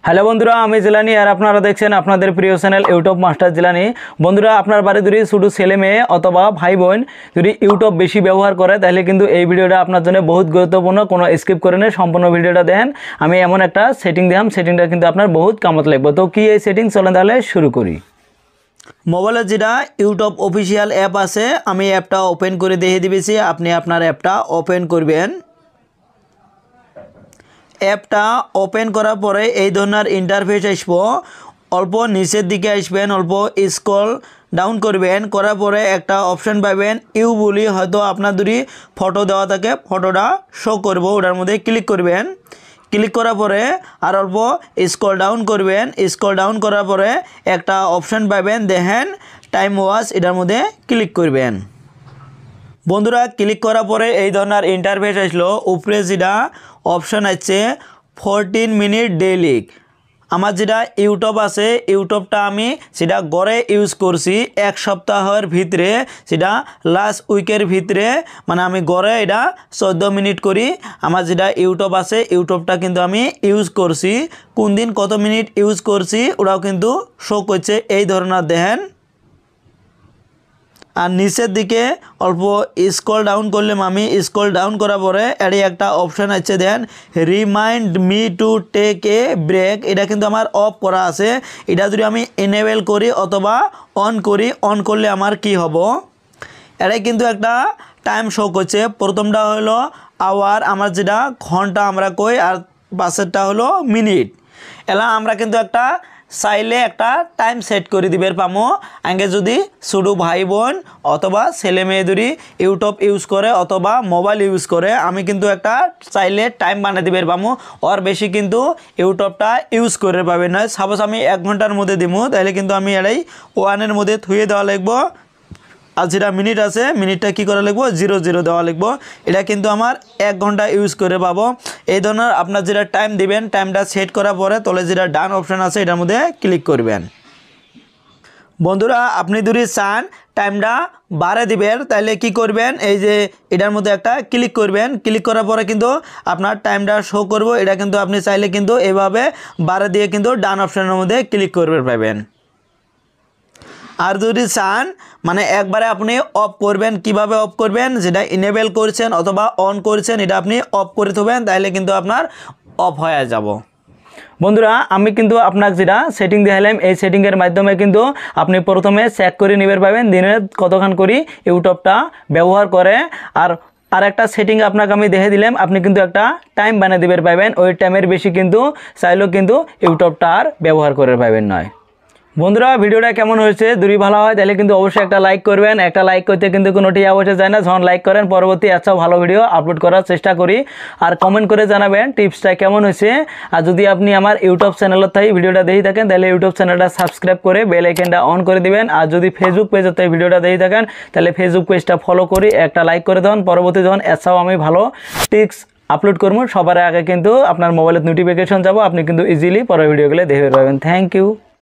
Hello বন্ধুরা, আমি জিলানি আর আপনারা দেখছেন আপনাদের প্রিয় চ্যানেল ইউটিউব মাস্টার জিলানি। বন্ধুরা, আপনার বাড়ি যদি শুধু ছেলে মেয়ে অথবা ভাই বোন যদি ইউটিউব বেশি ব্যবহার করে তাহলে কিন্তু এই ভিডিওটা আপনার জন্য বহুত গুরুত্বপূর্ণ। কোনো স্কিপ করে নিয়ে সম্পূর্ণ ভিডিওটা দেখেন। আমি এমন একটা সেটিং দিলাম, সেটিংটা কিন্তু আপনার বহুত কামত লাগবে। তো কি এই সেটিং, চলেন তাহলে শুরু করি। মোবাইলে যেটা ইউটিউব অফিসিয়াল অ্যাপ আছে, আমি অ্যাপটা ওপেন করে দেখিয়ে দিয়েছি। আপনি আপনার অ্যাপটা ওপেন করবেন। অ্যাপটা ওপেন করার পরে এই ধরনের ইন্টারফেস আসব। অল্প নিচের দিকে আসবেন, অল্প স্ক্রল ডাউন করবেন, করার পরে একটা অপশন পাবেন ইউ বলি, হয়তো আপনার যদি ফটো দেওয়া থাকে ফটোটা শো করব, ওটার মধ্যে ক্লিক করবেন। ক্লিক করার পরে আর অল্প স্ক্রল ডাউন করবেন। স্ক্রল ডাউন করার পরে একটা অপশন পাবেন দেখেন টাইম ওয়াচ, এটার মধ্যে ক্লিক করবেন। বন্ধুরা, ক্লিক করার পরে এই ধরনের ইন্টারফেস আসলো। উপরে যেটা অপশন আছে 14 মিনিট ডেইলি, আমার যেটা ইউটিউব আছে ইউটিউবটা আমি সেটা গড়ে ইউজ করছি এক সপ্তাহের ভিতরে, সেটা লাস্ট উইকের ভিতরে, মানে আমি গড়ে এটা 14 মিনিট করি। আমার যেটা ইউটিউব আছে ইউটিউবটা কিন্তু আমি ইউজ করছি, কোন দিন কত মিনিট ইউজ করছি ওরাও কিন্তু শো করছে এই ধরনের দেখেন। আর নিচের দিকে অল্প স্ক্রল ডাউন করলাম, আমি স্ক্রল ডাউন করার পরে এরই একটা অপশান আছে then remind me to take a break, এটা কিন্তু আমার অফ করা আছে। এটা যদি আমি এনেবেল করি অথবা অন করি, অন করলে আমার কি হব, এটাই কিন্তু একটা টাইম শো করছে। প্রথমটা হলো আওয়ার, আমার যেটা ঘন্টা আমরা কই, আর পাশেরটা হলো মিনিট। এলা আমরা কিন্তু একটা চাইলে একটা টাইম সেট করে দিবে পামো। আগে যদি শুধু ভাই বোন অথবা ছেলে মেয়ে যদি ইউটিউব ইউজ করে অথবা মোবাইল ইউজ করে, আমি কিন্তু একটা চাইলে টাইম বানিয়ে দিবে পামো। ওর বেশি কিন্তু ইউটিউবটা ইউজ করে পাবে না। সাপোজ আমি 1 ঘন্টার মধ্যে দিব, তাহলে কিন্তু আমি এটাই 1-এর মধ্যে থুয়ে দেওয়া লাগবো। আর যেটা মিনিট আছে মিনিটটা কী করা লাগবো 00 দেওয়া লাগবো। এটা কিন্তু আমার 1 ঘন্টা ইউজ করে পাবো। এই ধরনের আপনার যেটা টাইম দিবেন, টাইমটা সেট করার পরে তলে যেটা ডান অপশান আছে এটার মধ্যে ক্লিক করবেন। বন্ধুরা, আপনি যদি চান টাইমটা বাড়ে দিবেন তাহলে কি করবেন, এই যে এটার মধ্যে একটা ক্লিক করবেন। ক্লিক করার পরে কিন্তু আপনার টাইমটা শো করবো। এটা কিন্তু আপনি চাইলে কিন্তু এভাবে বাড়ে দিয়ে কিন্তু ডান অপশানের মধ্যে ক্লিক করবে পাবেন। আর যদি চান মানে একবারে আপনি অফ করবেন, কিভাবে অফ করবেন, যেটা ইনেবল করছেন অথবা অন করছেন এটা আপনি অফ করে দেবেন, তাহলে কিন্তু আপনার অফ হয়ে যাব। বন্ধুরা, আমি কিন্তু আপনাকে যেটা সেটিং দেখালাম এই সেটিংয়ের মাধ্যমে কিন্তু আপনি প্রথমে চেক করে নিতে পারবেন দিনে কতক্ষণ করে ইউটিউবটা ব্যবহার করে। আর একটা সেটিং আপনাকে আমি দেখে দিলাম, আপনি কিন্তু একটা টাইম বানিয়ে দিতে পারবেন। ওই টাইমের বেশি কিন্তু চাইলেও কিন্তু ইউটিউবটা আর ব্যবহার করে পাবেন নয়। বন্ধুরা, ভিডিওটা কেমন হয়েছে যদি ভালো হয় তাহলে কিন্তু অবশ্যই একটা লাইক করবেন। একটা লাইক করতে কিন্তু কোনোটি অবশ্যই যায় না, যখন লাইক করেন পরবর্তী আচ্ছা ভালো ভিডিও আপলোড করার চেষ্টা করি। আর কমেন্ট করে জানাবেন টিপসটা কেমন হয়েছে। আর যদি আপনি আমার ইউটিউব চ্যানেলের থেকে ভিডিওটা দেখে থাকেন তাহলে ইউটিউব চ্যানেলটা সাবস্ক্রাইব করে বেল আইকনটা অন করে দিবেন। আর যদি ফেসবুক পেজের থেকে ভিডিওটা দেখে থাকেন তাহলে ফেসবুক পেজটা ফলো করে একটা লাইক করে দেন। পরবর্তী যখন এছাড়াও আমি ভালো টিপস আপলোড করবো সবার আগে কিন্তু আপনার মোবাইলের নোটিফিকেশন যাব, আপনি কিন্তু ইজিলি পরের ভিডিওগুলো দেখতে পাবেন। Thank you.